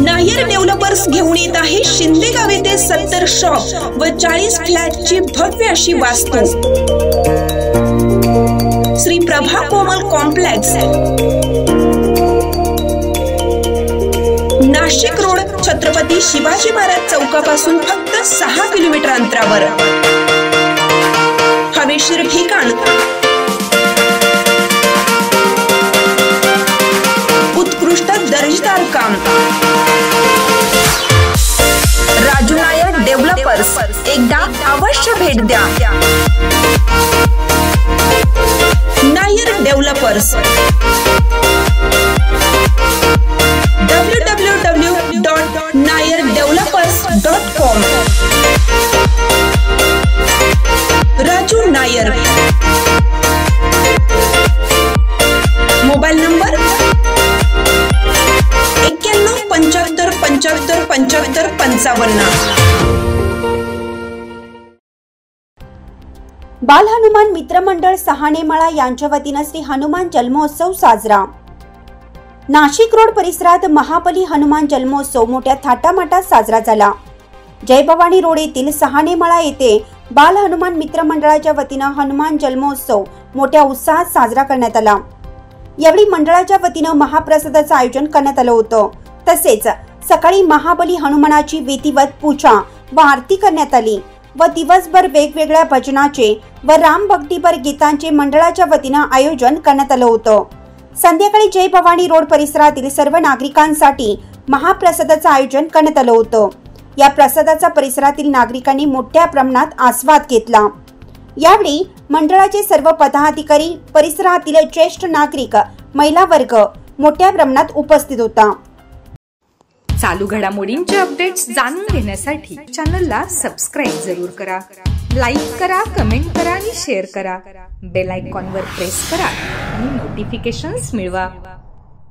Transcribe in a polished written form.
Nair developers घेऊन येत आहे शिंदेगाव येथे 70 शॉप व 40 फ्लॅटची भव्य अशी वास्तू। श्री प्रभा कोमल कॉम्प्लेक्स, नाशिक रोड, छत्रपती शिवाजी महाराज चौकापासून फक्त 6 किलोमीटर अंतरावर। हवेशीर ठिकाण, उत्कृष्ट दर्जेदार काम। राजू नायर डेव्हलपर्स, एकदा अवश्य भेट द्या। Nair developers www.nayerdevelopers.com। Raju Nair, mobile number 9175757555। बाल हनुमान मित्रमंडळ सहानेमाळा यांच्या वतीने श्री हनुमान जन्मोत्सव साजरा। नाशिक रोड परिसरात महाबली हनुमान जन्मोत्सव मोठ्या थाटामाटात साजरा झाला। जय भवानी रोड येथील सहानेमाळा येथे बाल हनुमान मित्रमंडळाच्या वतीने हनुमान जन्मोत्सव मोठ्या उत्साहात साजरा करण्यात आला। यावेळी मंडळाच्या वतीने महाप्रसादाचे आयोजन करण्यात आले होते। तसेच सकाळी महाबली हनुमानाची विधिवत पूजा व आरती करण्यात आली व दिवसभर वेगवेगळ्या भजनाचे व राम भक्तीपर गीतांचे मंडळाच्या वतीने आयोजन करण्यात आले होते। संध्याकाळी जय भवानी रोड परिसरातील सर्व नागरिकांसाठी महाप्रसादाचे आयोजन करण्यात आले होते। या प्रसादाचा परिसरातील नागरिकांनी मोठ्या प्रमाणात आस्वाद घेतला। यावेळी मंडळाचे सर्व पदाधिकारी, परिसरातील ज्येष्ठ नागरिक, महिला वर्ग मोठ्या प्रमाणात उपस्थित होता। चालू घडामोडींचे अपडेट्स जाणून घेण्यासाठी चॅनलला सबस्क्राइब जरूर करा, लाईक करा, कमेंट करा आणि शेअर करा। बेल आयकॉनवर प्रेस करा आणि नोटिफिकेशन्स मिळवा।